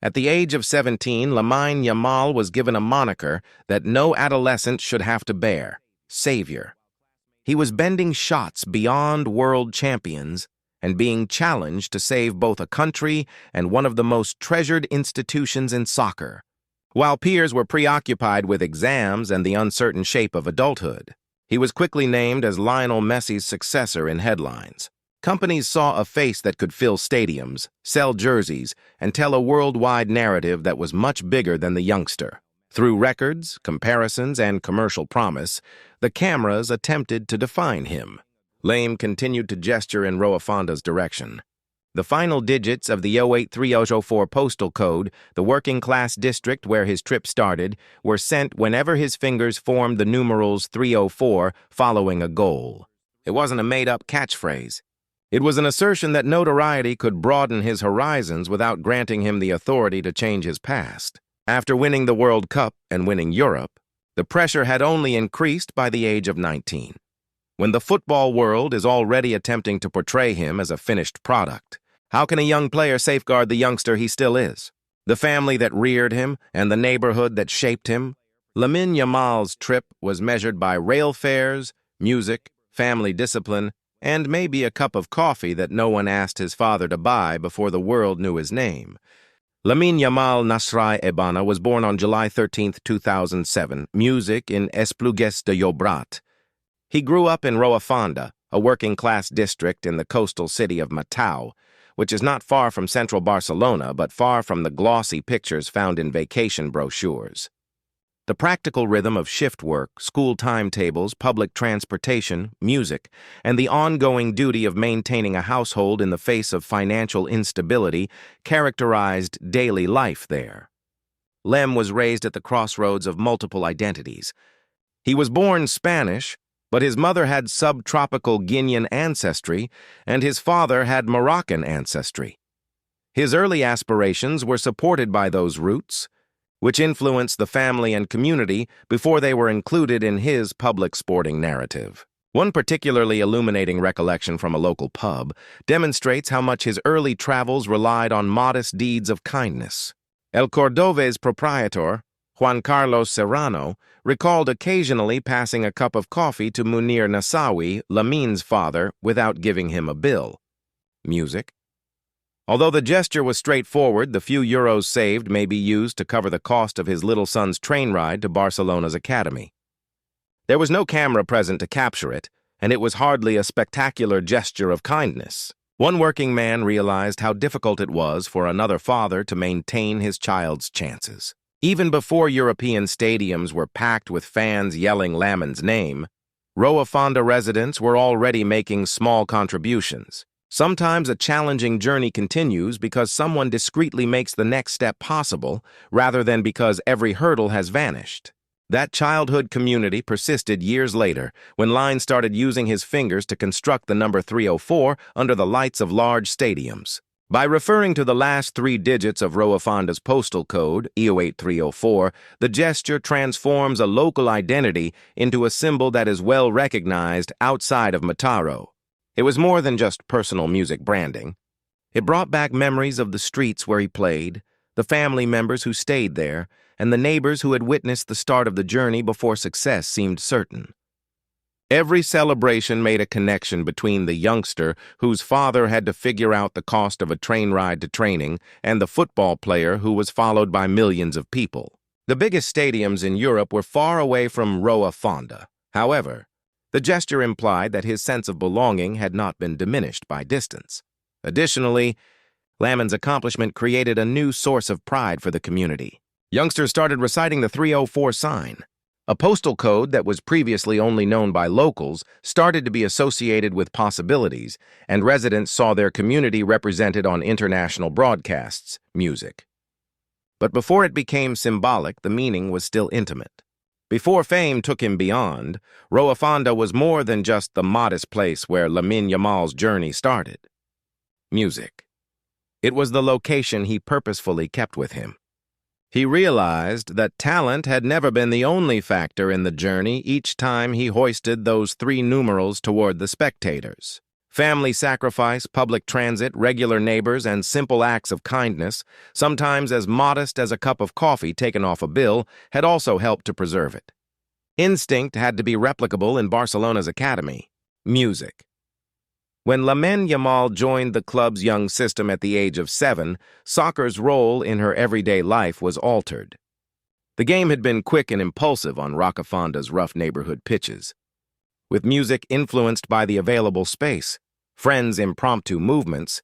At the age of 17, Lamine Yamal was given a moniker that no adolescent should have to bear: Savior. He was bending shots beyond world champions and being challenged to save both a country and one of the most treasured institutions in soccer, while peers were preoccupied with exams and the uncertain shape of adulthood. He was quickly named as Lionel Messi's successor in headlines. Companies saw a face that could fill stadiums, sell jerseys, and tell a worldwide narrative that was much bigger than the youngster. Through records, comparisons, and commercial promise, the cameras attempted to define him. Lame continued to gesture in Roafonda's direction. The final digits of the 08304 postal code, the working-class district where his trip started, were sent whenever his fingers formed the numerals 304 following a goal. It wasn't a made-up catchphrase. It was an assertion that notoriety could broaden his horizons without granting him the authority to change his past. After winning the World Cup and winning Europe, the pressure had only increased by the age of 19. When the football world is already attempting to portray him as a finished product, how can a young player safeguard the youngster he still is? The family that reared him and the neighborhood that shaped him? Lamine Yamal's trip was measured by rail fares, music, family discipline, and maybe a cup of coffee that no one asked his father to buy before the world knew his name. Lamine Yamal Nasrai Ebana was born on July 13, 2007, music in Esplugues de Llobregat. He grew up in Roafonda, a working-class district in the coastal city of Matau, which is not far from central Barcelona but far from the glossy pictures found in vacation brochures. The practical rhythm of shift work, school timetables, public transportation, music, and the ongoing duty of maintaining a household in the face of financial instability characterized daily life there. Lem was raised at the crossroads of multiple identities. He was born Spanish, but his mother had subtropical Guinean ancestry, and his father had Moroccan ancestry. His early aspirations were supported by those roots, which influenced the family and community before they were included in his public sporting narrative. One particularly illuminating recollection from a local pub demonstrates how much his early travels relied on modest deeds of kindness. El Cordove's proprietor, Juan Carlos Serrano, recalled occasionally passing a cup of coffee to Munir Nasawi, Lamine's father, without giving him a bill. Music. Although the gesture was straightforward, the few euros saved may be used to cover the cost of his little son's train ride to Barcelona's academy. There was no camera present to capture it, and it was hardly a spectacular gesture of kindness. One working man realized how difficult it was for another father to maintain his child's chances. Even before European stadiums were packed with fans yelling Lamine's name, Roafonda residents were already making small contributions. Sometimes a challenging journey continues because someone discreetly makes the next step possible, rather than because every hurdle has vanished. That childhood community persisted years later, when Line started using his fingers to construct the number 304 under the lights of large stadiums. By referring to the last three digits of Roafonda's postal code, 08304, the gesture transforms a local identity into a symbol that is well recognized outside of Mataro. It was more than just personal music branding. It brought back memories of the streets where he played, the family members who stayed there, and the neighbors who had witnessed the start of the journey before success seemed certain. Every celebration made a connection between the youngster whose father had to figure out the cost of a train ride to training and the football player who was followed by millions of people. The biggest stadiums in Europe were far away from Roafonda. However, the gesture implied that his sense of belonging had not been diminished by distance. Additionally, Lamine's accomplishment created a new source of pride for the community. Youngsters started reciting the 304 sign. A postal code that was previously only known by locals started to be associated with possibilities, and residents saw their community represented on international broadcasts, music. But before it became symbolic, the meaning was still intimate. Before fame took him beyond, Roafonda was more than just the modest place where Lamine Yamal's journey started. Music. It was the location he purposefully kept with him. He realized that talent had never been the only factor in the journey each time he hoisted those three numerals toward the spectators. Family sacrifice, public transit, regular neighbors, and simple acts of kindness, sometimes as modest as a cup of coffee taken off a bill, had also helped to preserve it. Instinct had to be replicable in Barcelona's academy: music. When Lamine Yamal joined the club's young system at the age of 7, soccer's role in her everyday life was altered. The game had been quick and impulsive on Rocafonda's rough neighborhood pitches, with music influenced by the available space, friends' impromptu movements,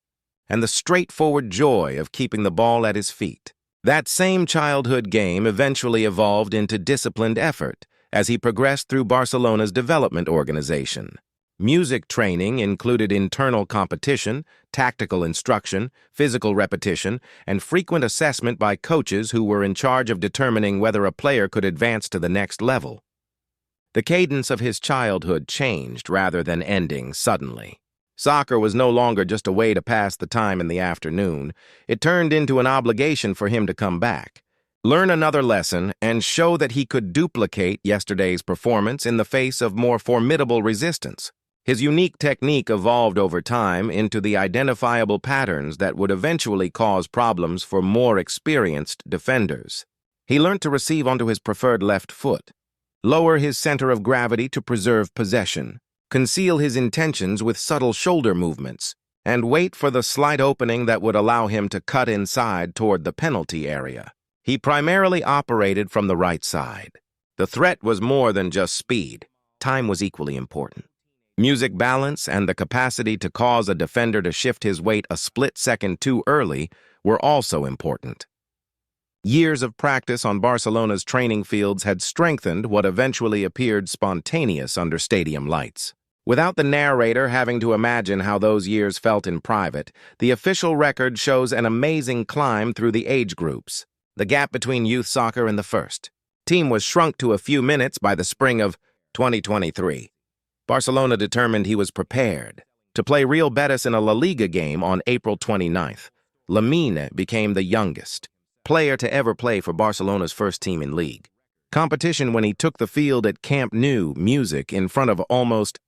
and the straightforward joy of keeping the ball at his feet. That same childhood game eventually evolved into disciplined effort as he progressed through Barcelona's development organization. Music training included internal competition, tactical instruction, physical repetition, and frequent assessment by coaches who were in charge of determining whether a player could advance to the next level. The cadence of his childhood changed rather than ending suddenly. Soccer was no longer just a way to pass the time in the afternoon. It turned into an obligation for him to come back, learn another lesson, and show that he could duplicate yesterday's performance in the face of more formidable resistance. His unique technique evolved over time into the identifiable patterns that would eventually cause problems for more experienced defenders. He learned to receive onto his preferred left foot, lower his center of gravity to preserve possession, conceal his intentions with subtle shoulder movements, and wait for the slight opening that would allow him to cut inside toward the penalty area. He primarily operated from the right side. The threat was more than just speed. Time was equally important. Music balance and the capacity to cause a defender to shift his weight a split second too early were also important. Years of practice on Barcelona's training fields had strengthened what eventually appeared spontaneous under stadium lights. Without the narrator having to imagine how those years felt in private, the official record shows an amazing climb through the age groups. The gap between youth soccer and the first team was shrunk to a few minutes by the spring of 2023. Barcelona determined he was prepared to play Real Betis in a La Liga game on April 29th. Lamine became the youngest player to ever play for Barcelona's first team in league competition when he took the field at Camp Nou Music in front of almost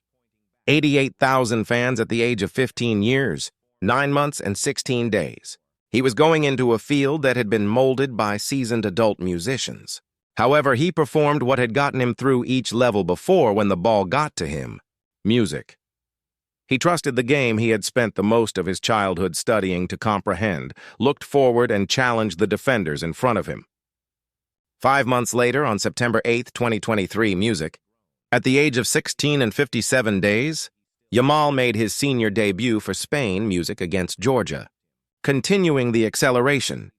88,000 fans at the age of 15 years, 9 months, and 16 days. He was going into a field that had been molded by seasoned adult musicians. However, he performed what had gotten him through each level before when the ball got to him: music. He trusted the game he had spent the most of his childhood studying to comprehend, looked forward, and challenged the defenders in front of him. 5 months later, on September 8, 2023, music. At the age of 16 and 57 days, Yamal made his senior debut for Spain, music, against Georgia. Continuing the acceleration,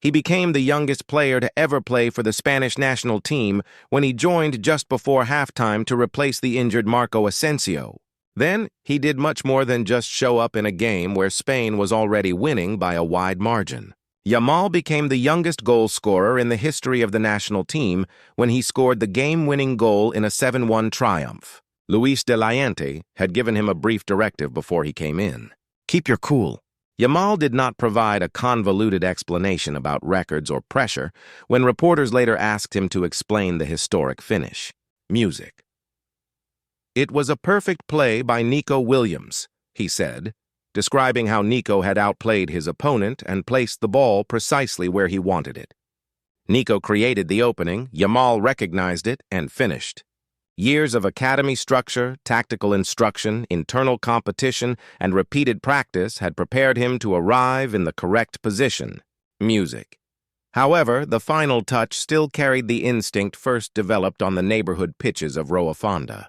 he became the youngest player to ever play for the Spanish national team when he joined just before halftime to replace the injured Marco Asensio. Then, he did much more than just show up in a game where Spain was already winning by a wide margin. Yamal became the youngest goal scorer in the history of the national team when he scored the game-winning goal in a 7-1 triumph. Luis de Liente had given him a brief directive before he came in: keep your cool. Yamal did not provide a convoluted explanation about records or pressure when reporters later asked him to explain the historic finish: music. It was a perfect play by Nico Williams, he said, describing how Nico had outplayed his opponent and placed the ball precisely where he wanted it. Nico created the opening, Yamal recognized it, and finished. Years of academy structure, tactical instruction, internal competition, and repeated practice had prepared him to arrive in the correct position: music. However, the final touch still carried the instinct first developed on the neighborhood pitches of Rocafonda.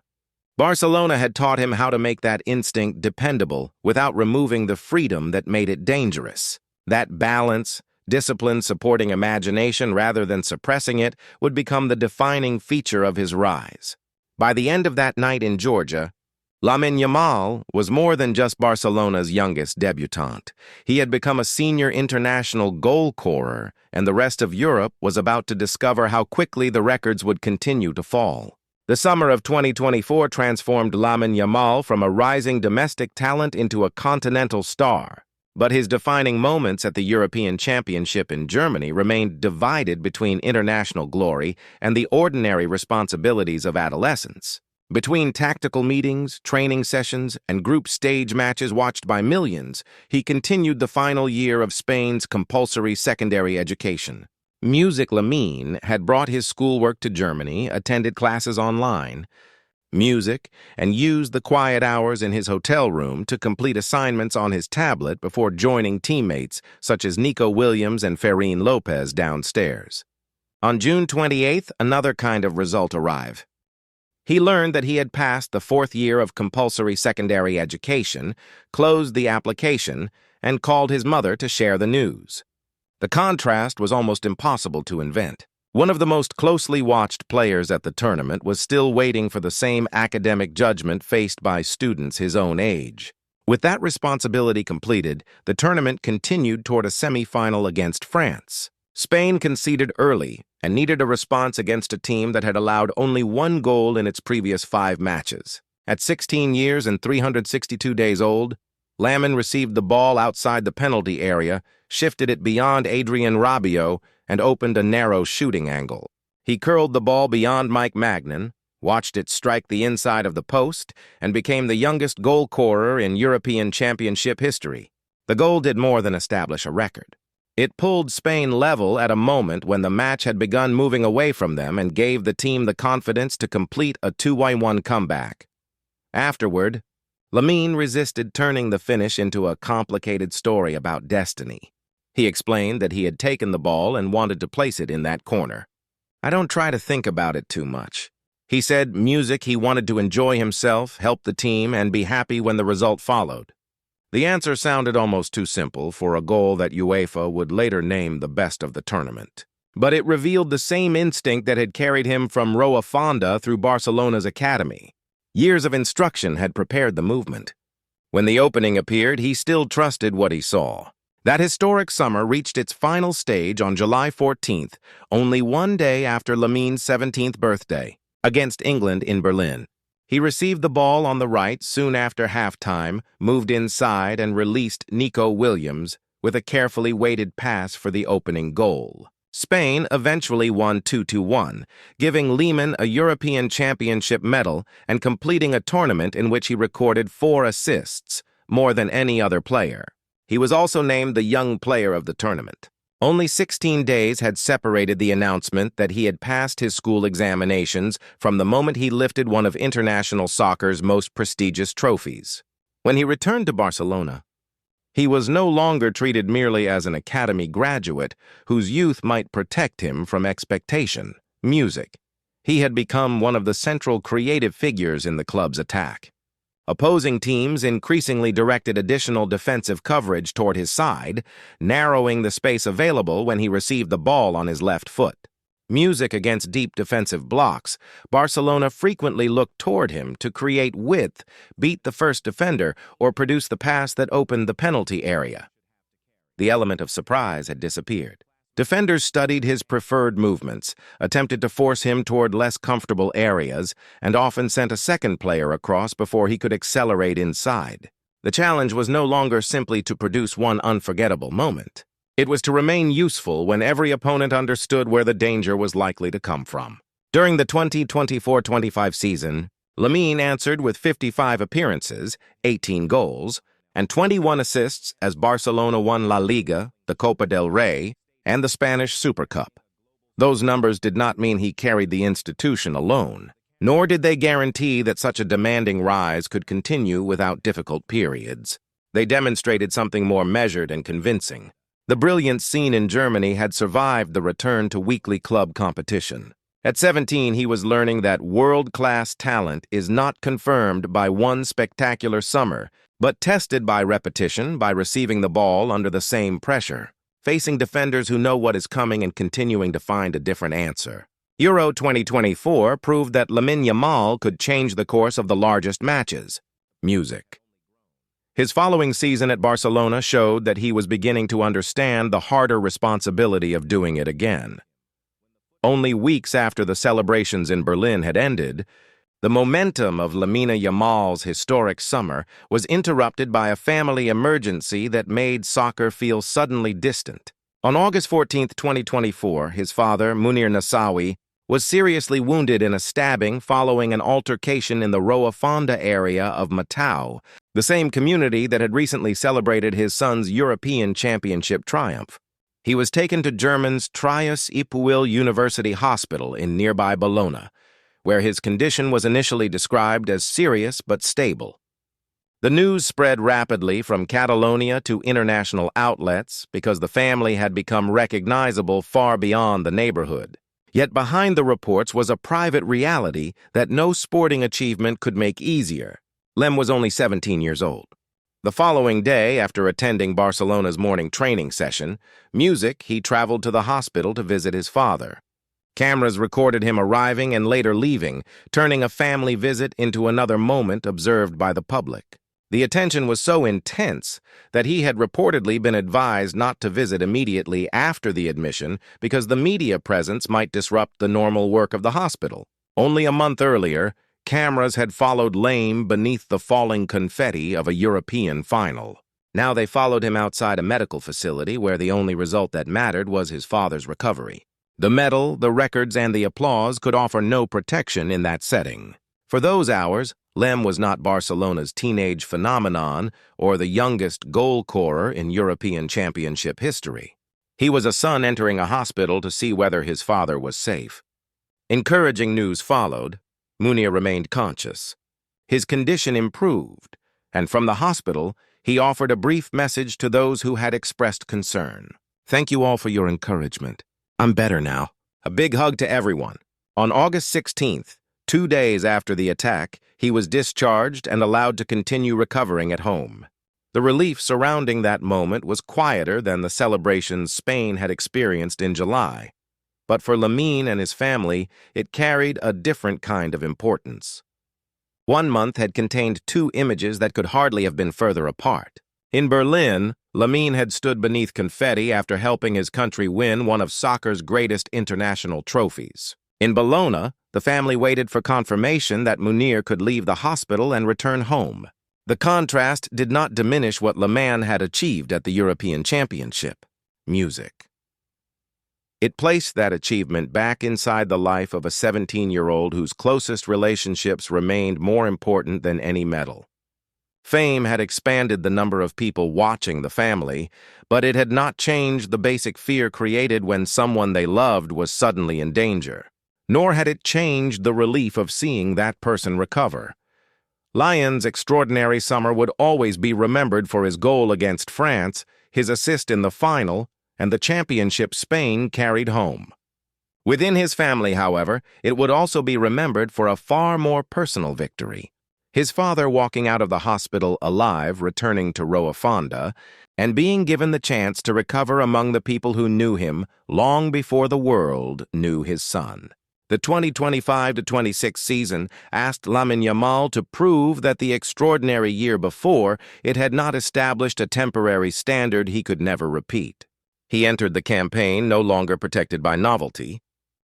Barcelona had taught him how to make that instinct dependable without removing the freedom that made it dangerous. That balance, discipline supporting imagination rather than suppressing it, would become the defining feature of his rise. By the end of that night in Georgia, Lamine Yamal was more than just Barcelona's youngest debutant. He had become a senior international goal scorer, and the rest of Europe was about to discover how quickly the records would continue to fall. The summer of 2024 transformed Lamine Yamal from a rising domestic talent into a continental star. But his defining moments at the European Championship in Germany remained divided between international glory and the ordinary responsibilities of adolescence. Between tactical meetings, training sessions, and group stage matches watched by millions, he continued the final year of Spain's compulsory secondary education. Music Lamine had brought his schoolwork to Germany, attended classes online, and used the quiet hours in his hotel room to complete assignments on his tablet before joining teammates such as Nico Williams and Ferrin Lopez downstairs. On June 28th, another kind of result arrived. He learned that he had passed the 4th year of compulsory secondary education, closed the application, and called his mother to share the news. The contrast was almost impossible to invent. One of the most closely watched players at the tournament was still waiting for the same academic judgment faced by students his own age. With that responsibility completed, the tournament continued toward a semi-final against France. Spain conceded early and needed a response against a team that had allowed only 1 goal in its previous 5 matches. At 16 years and 362 days old, Lamine received the ball outside the penalty area, shifted it beyond Adrien Rabiot, and opened a narrow shooting angle. He curled the ball beyond Mike Magnan, watched it strike the inside of the post, and became the youngest goal scorer in European Championship history. The goal did more than establish a record. It pulled Spain level at a moment when the match had begun moving away from them and gave the team the confidence to complete a 2-1 comeback. Afterward, Lamine resisted turning the finish into a complicated story about destiny. He explained that he had taken the ball and wanted to place it in that corner. "I don't try to think about it too much." He said he wanted to enjoy himself, help the team, and be happy when the result followed. The answer sounded almost too simple for a goal that UEFA would later name the best of the tournament. But it revealed the same instinct that had carried him from Roa Fonda through Barcelona's academy. Years of instruction had prepared the movement. When the opening appeared, he still trusted what he saw. That historic summer reached its final stage on July 14th, only 1 day after Lamine's 17th birthday, against England in Berlin. He received the ball on the right soon after halftime, moved inside and released Nico Williams with a carefully weighted pass for the opening goal. Spain eventually won 2-1, giving Lamine a European Championship medal and completing a tournament in which he recorded 4 assists, more than any other player. He was also named the Young Player of the tournament. Only 16 days had separated the announcement that he had passed his school examinations from the moment he lifted one of international soccer's most prestigious trophies. When he returned to Barcelona, he was no longer treated merely as an academy graduate whose youth might protect him from expectation. He had become one of the central creative figures in the club's attack. Opposing teams increasingly directed additional defensive coverage toward his side, narrowing the space available when he received the ball on his left foot. Against deep defensive blocks, Barcelona frequently looked toward him to create width, beat the first defender, or produce the pass that opened the penalty area. The element of surprise had disappeared. Defenders studied his preferred movements, attempted to force him toward less comfortable areas, and often sent a second player across before he could accelerate inside. The challenge was no longer simply to produce one unforgettable moment. It was to remain useful when every opponent understood where the danger was likely to come from. During the 2024-25 season, Lamine answered with 55 appearances, 18 goals, and 21 assists as Barcelona won La Liga, the Copa del Rey, and the Spanish Super Cup. Those numbers did not mean he carried the institution alone, nor did they guarantee that such a demanding rise could continue without difficult periods. They demonstrated something more measured and convincing. The brilliant scene in Germany had survived the return to weekly club competition. At 17, he was learning that world-class talent is not confirmed by one spectacular summer, but tested by repetition, by receiving the ball under the same pressure, facing defenders who know what is coming and continuing to find a different answer. Euro 2024 proved that Lamine Yamal could change the course of the largest matches. His following season at Barcelona showed that he was beginning to understand the harder responsibility of doing it again. Only weeks after the celebrations in Berlin had ended, the momentum of Lamine Yamal's historic summer was interrupted by a family emergency that made soccer feel suddenly distant. On August 14, 2024, his father, Munir Nasawi, was seriously wounded in a stabbing following an altercation in the Roa Fonda area of Macau, the same community that had recently celebrated his son's European Championship triumph. He was taken to German's Trias Ipuil University Hospital in nearby Bologna, where his condition was initially described as serious but stable. The news spread rapidly from Catalonia to international outlets because the family had become recognizable far beyond the neighborhood. Yet behind the reports was a private reality that no sporting achievement could make easier. Lem was only 17 years old. The following day, after attending Barcelona's morning training session, he traveled to the hospital to visit his father. Cameras recorded him arriving and later leaving, turning a family visit into another moment observed by the public. The attention was so intense that he had reportedly been advised not to visit immediately after the admission because the media presence might disrupt the normal work of the hospital. Only a month earlier, cameras had followed Lame beneath the falling confetti of a European final. Now they followed him outside a medical facility where the only result that mattered was his father's recovery. The medal, the records, and the applause could offer no protection in that setting. For those hours, Lem was not Barcelona's teenage phenomenon or the youngest goal scorer in European Championship history. He was a son entering a hospital to see whether his father was safe. Encouraging news followed. Munir remained conscious. His condition improved, and from the hospital, he offered a brief message to those who had expressed concern. "Thank you all for your encouragement. I'm better now." A big hug to everyone. On August 16th, 2 days after the attack, he was discharged and allowed to continue recovering at home. The relief surrounding that moment was quieter than the celebrations Spain had experienced in July. But for Lamine and his family, it carried a different kind of importance. 1 month had contained 2 images that could hardly have been further apart. In Berlin, Lamine had stood beneath confetti after helping his country win one of soccer's greatest international trophies. In Bologna, the family waited for confirmation that Munir could leave the hospital and return home. The contrast did not diminish what Lamine had achieved at the European Championship: music. It placed that achievement back inside the life of a 17-year-old whose closest relationships remained more important than any medal. Fame had expanded the number of people watching the family, but it had not changed the basic fear created when someone they loved was suddenly in danger. Nor had it changed the relief of seeing that person recover. Lion's extraordinary summer would always be remembered for his goal against France, his assist in the final, and the championship Spain carried home. Within his family, however, it would also be remembered for a far more personal victory: his father walking out of the hospital alive, returning to Roa Fonda, and being given the chance to recover among the people who knew him long before the world knew his son. The 2025-26 season asked Lamine Yamal to prove that the extraordinary year before it had not established a temporary standard he could never repeat. He entered the campaign no longer protected by novelty.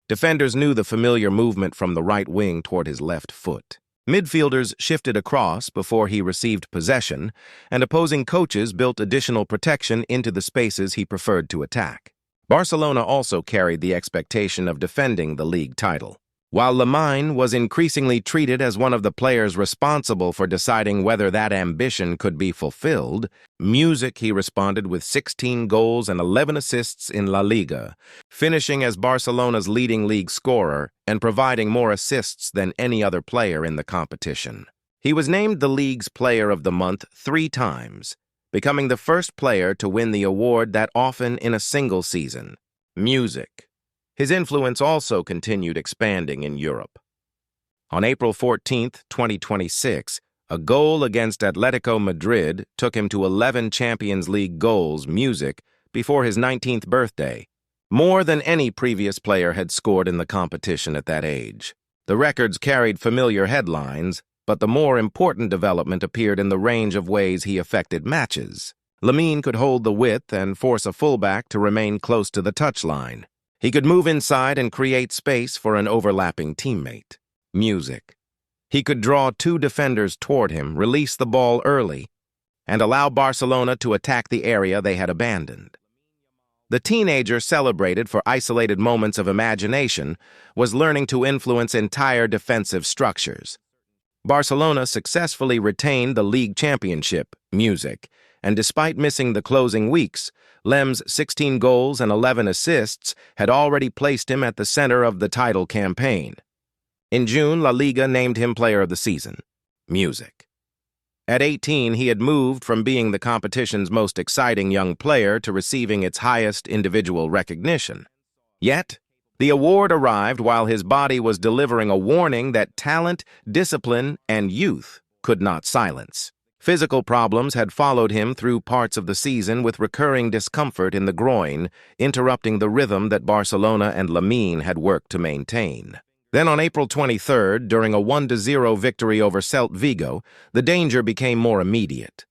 Defenders knew the familiar movement from the right wing toward his left foot. Midfielders shifted across before he received possession, and opposing coaches built additional protection into the spaces he preferred to attack. Barcelona also carried the expectation of defending the league title. While Lamine was increasingly treated as one of the players responsible for deciding whether that ambition could be fulfilled, he responded with 16 goals and 11 assists in La Liga, finishing as Barcelona's leading league scorer and providing more assists than any other player in the competition. He was named the league's Player of the Month 3 times, becoming the first player to win the award that often in a single season. His influence also continued expanding in Europe. On April 14, 2026, a goal against Atletico Madrid took him to 11 Champions League goals before his 19th birthday, more than any previous player had scored in the competition at that age. The records carried familiar headlines, but the more important development appeared in the range of ways he affected matches. Lamine could hold the width and force a fullback to remain close to the touchline. He could move inside and create space for an overlapping teammate. He could draw 2 defenders toward him, release the ball early, and allow Barcelona to attack the area they had abandoned. The teenager, celebrated for isolated moments of imagination, was learning to influence entire defensive structures. Barcelona successfully retained the league championship, music, and despite missing the closing weeks, Lem's 16 goals and 11 assists had already placed him at the center of the title campaign. In June, La Liga named him Player of the Season, music. At 18, he had moved from being the competition's most exciting young player to receiving its highest individual recognition. Yet, the award arrived while his body was delivering a warning that talent, discipline, and youth could not silence. Physical problems had followed him through parts of the season with recurring discomfort in the groin, interrupting the rhythm that Barcelona and Lamine had worked to maintain. Then on April 23rd, during a 1-0 victory over Celta Vigo, the danger became more immediate.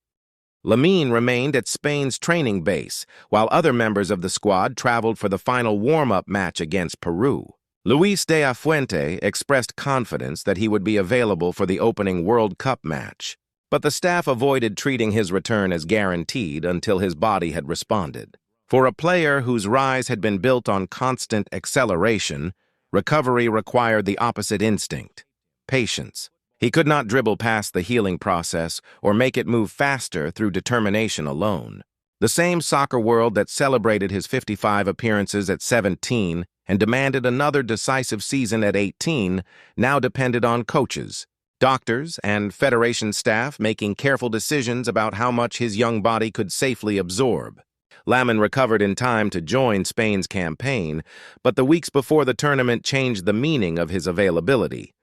Lamine remained at Spain's training base, while other members of the squad traveled for the final warm-up match against Peru. Luis de la Fuente expressed confidence that he would be available for the opening World Cup match, but the staff avoided treating his return as guaranteed until his body had responded. For a player whose rise had been built on constant acceleration, recovery required the opposite instinct: patience. He could not dribble past the healing process or make it move faster through determination alone. The same soccer world that celebrated his 55 appearances at 17 and demanded another decisive season at 18 now depended on coaches, doctors, and federation staff making careful decisions about how much his young body could safely absorb. Lamine recovered in time to join Spain's campaign, but the weeks before the tournament changed the meaning of his availability.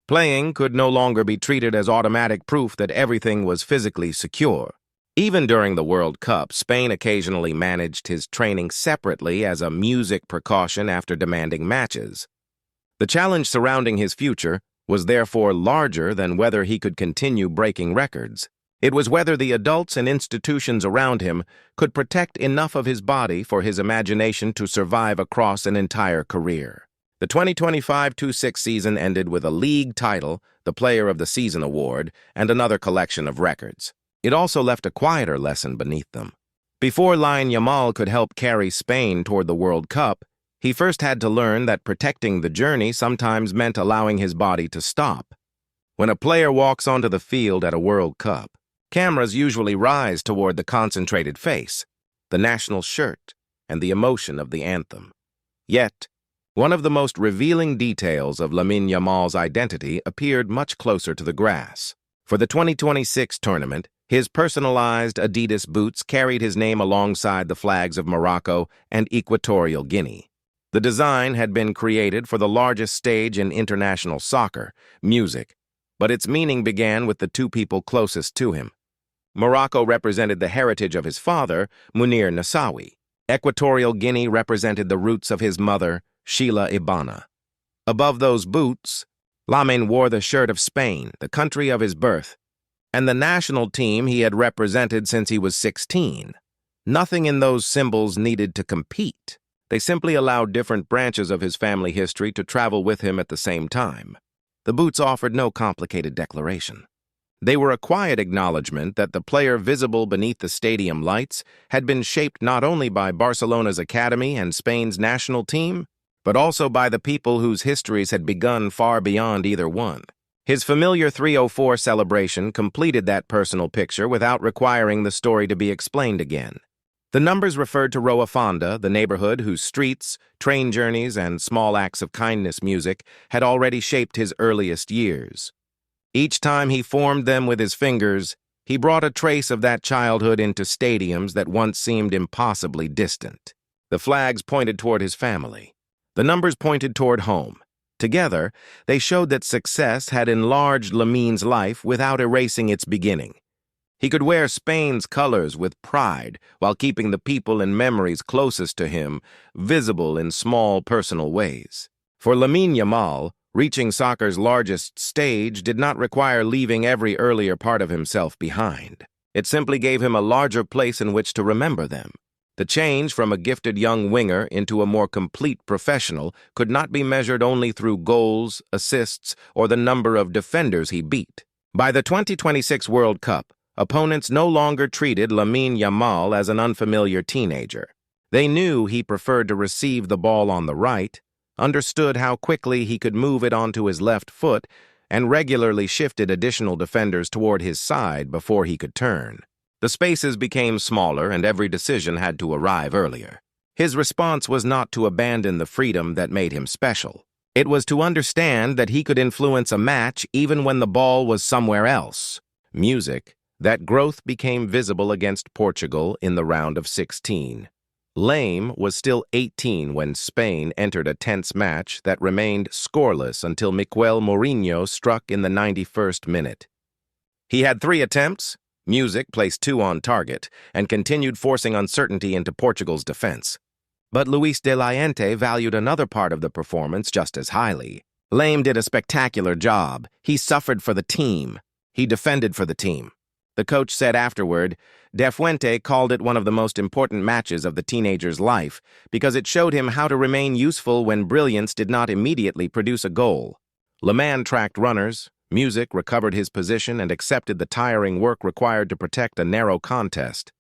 Playing could no longer be treated as automatic proof that everything was physically secure. Even during the World Cup, Spain occasionally managed his training separately as a music precaution after demanding matches. The challenge surrounding his future was therefore larger than whether he could continue breaking records. It was whether the adults and institutions around him could protect enough of his body for his imagination to survive across an entire career. The 2025-26 season ended with a league title, the Player of the Season award, and another collection of records. It also left a quieter lesson beneath them. Before Lamine Yamal could help carry Spain toward the World Cup, he first had to learn that protecting the journey sometimes meant allowing his body to stop. When a player walks onto the field at a World Cup, cameras usually rise toward the concentrated face, the national shirt, and the emotion of the anthem. Yet, one of the most revealing details of Lamine Yamal's identity appeared much closer to the grass. For the 2026 tournament, his personalized Adidas boots carried his name alongside the flags of Morocco and Equatorial Guinea. The design had been created for the largest stage in international soccer, music, but its meaning began with the two people closest to him. Morocco represented the heritage of his father, Munir Nassawi. Equatorial Guinea represented the roots of his mother, Sheila Ibana. Above those boots, Lamine wore the shirt of Spain, the country of his birth, and the national team he had represented since he was 16. Nothing in those symbols needed to compete. They simply allowed different branches of his family history to travel with him at the same time. The boots offered no complicated declaration. They were a quiet acknowledgement that the player visible beneath the stadium lights had been shaped not only by Barcelona's academy and Spain's national team, but also by the people whose histories had begun far beyond either one. His familiar 304 celebration completed that personal picture without requiring the story to be explained again. The numbers referred to Rua Fonda, the neighborhood whose streets, train journeys, and small acts of kindness music had already shaped his earliest years. Each time he formed them with his fingers, he brought a trace of that childhood into stadiums that once seemed impossibly distant. The flags pointed toward his family. The numbers pointed toward home. Together, they showed that success had enlarged Lamine's life without erasing its beginning. He could wear Spain's colors with pride while keeping the people and memories closest to him visible in small personal ways. For Lamine Yamal, reaching soccer's largest stage did not require leaving every earlier part of himself behind. It simply gave him a larger place in which to remember them. The change from a gifted young winger into a more complete professional could not be measured only through goals, assists, or the number of defenders he beat. By the 2026 World Cup, opponents no longer treated Lamine Yamal as an unfamiliar teenager. They knew he preferred to receive the ball on the right, understood how quickly he could move it onto his left foot, and regularly shifted additional defenders toward his side before he could turn. The spaces became smaller and every decision had to arrive earlier. His response was not to abandon the freedom that made him special. It was to understand that he could influence a match even when the ball was somewhere else. Music. That growth became visible against Portugal in the round of 16. Lamine was still 18 when Spain entered a tense match that remained scoreless until Miquel Mourinho struck in the 91st minute. He had 3 attempts, Music placed 2 on target, and continued forcing uncertainty into Portugal's defense. But Luis de la Fuente valued another part of the performance just as highly. Lamine did a spectacular job. He suffered for the team. He defended for the team. The coach said afterward, De Fuente called it one of the most important matches of the teenager's life because it showed him how to remain useful when brilliance did not immediately produce a goal. Lamine tracked runners, Music recovered his position and accepted the tiring work required to protect a narrow contest.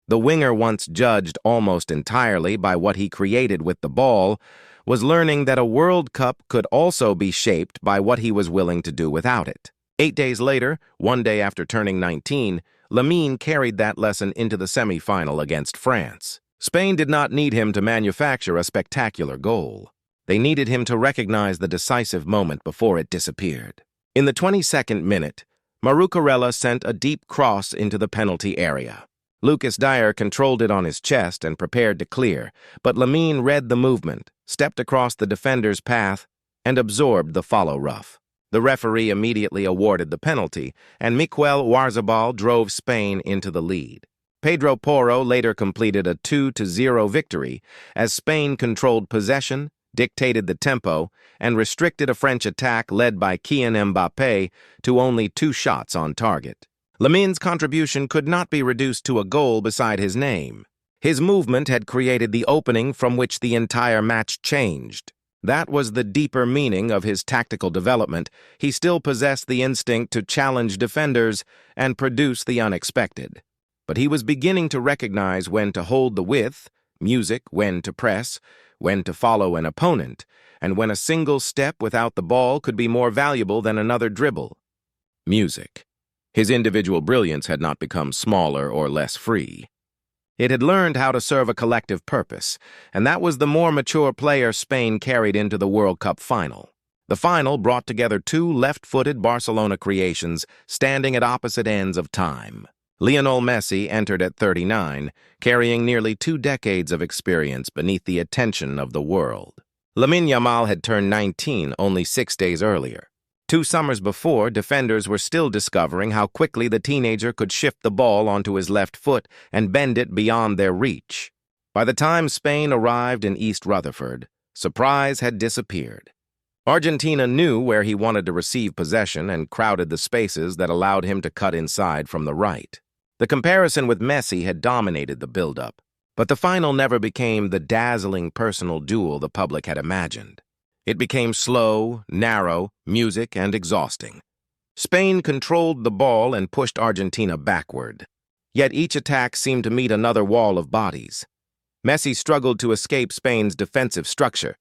The winger, once judged almost entirely by what he created with the ball, was learning that a World Cup could also be shaped by what he was willing to do without it. 8 days later, one day after turning 19, Lamine carried that lesson into the semi-final against France. Spain did not need him to manufacture a spectacular goal. They needed him to recognize the decisive moment before it disappeared. In the 22nd minute, Marucarella sent a deep cross into the penalty area. Lucas Dyer controlled it on his chest and prepared to clear, but Lamine read the movement, stepped across the defender's path, and absorbed the follow-rough. The referee immediately awarded the penalty, and Miquel Oyarzabal drove Spain into the lead. Pedro Porro later completed a 2-0 victory as Spain controlled possession, dictated the tempo, and restricted a French attack led by Kylian Mbappé to only 2 shots on target. Lamine's contribution could not be reduced to a goal beside his name. His movement had created the opening from which the entire match changed. That was the deeper meaning of his tactical development. He still possessed the instinct to challenge defenders and produce the unexpected. But he was beginning to recognize when to hold the width, Music, when to press, when to follow an opponent, and when a single step without the ball could be more valuable than another dribble. Music. His individual brilliance had not become smaller or less free. It had learned how to serve a collective purpose, and that was the more mature player Spain carried into the World Cup final. The final brought together 2 left-footed Barcelona creations standing at opposite ends of time. Lionel Messi entered at 39, carrying nearly 2 decades of experience beneath the attention of the world. Lamine Yamal had turned 19 only 6 days earlier. 2 summers before, defenders were still discovering how quickly the teenager could shift the ball onto his left foot and bend it beyond their reach. By the time Spain arrived in East Rutherford, surprise had disappeared. Argentina knew where he wanted to receive possession and crowded the spaces that allowed him to cut inside from the right. The comparison with Messi had dominated the build-up, but the final never became the dazzling personal duel the public had imagined. It became slow, narrow, Music, and exhausting. Spain controlled the ball and pushed Argentina backward. Yet each attack seemed to meet another wall of bodies. Messi struggled to escape Spain's defensive structure.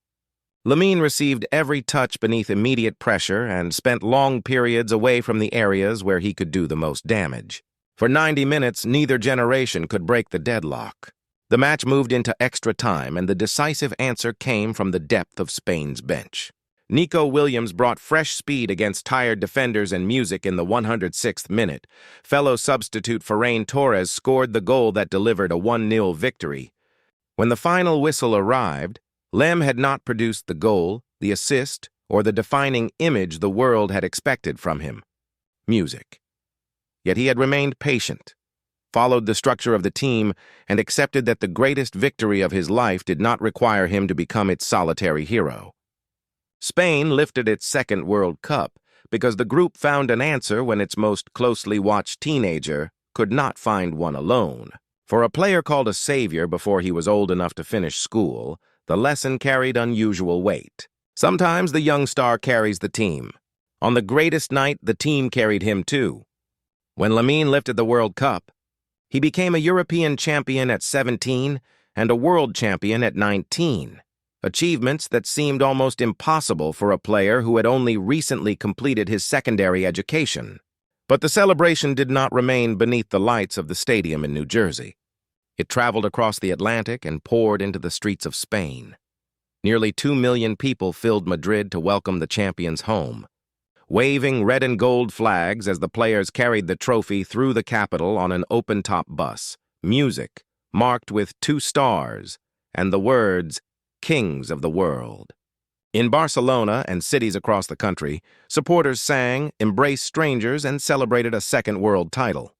Lamine received every touch beneath immediate pressure and spent long periods away from the areas where he could do the most damage. For 90 minutes, neither generation could break the deadlock. The match moved into extra time, and the decisive answer came from the depth of Spain's bench. Nico Williams brought fresh speed against tired defenders and Music in the 106th minute. Fellow substitute Ferran Torres scored the goal that delivered a 1-0 victory. When the final whistle arrived, Lem had not produced the goal, the assist, or the defining image the world had expected from him. Music. Yet he had remained patient, followed the structure of the team, and accepted that the greatest victory of his life did not require him to become its solitary hero. Spain lifted its 2nd World Cup because the group found an answer when its most closely watched teenager could not find one alone. For a player called a savior before he was old enough to finish school, the lesson carried unusual weight. Sometimes the young star carries the team. On the greatest night, the team carried him too. When Lamine lifted the World Cup, he became a European champion at 17 and a world champion at 19. Achievements that seemed almost impossible for a player who had only recently completed his secondary education. But the celebration did not remain beneath the lights of the stadium in New Jersey. It traveled across the Atlantic and poured into the streets of Spain. Nearly 2 million people filled Madrid to welcome the champions home, waving red and gold flags as the players carried the trophy through the capital on an open-top bus. Music, marked with 2 stars, and the words, "Kings of the World." In Barcelona and cities across the country, supporters sang, embraced strangers, and celebrated a second world title.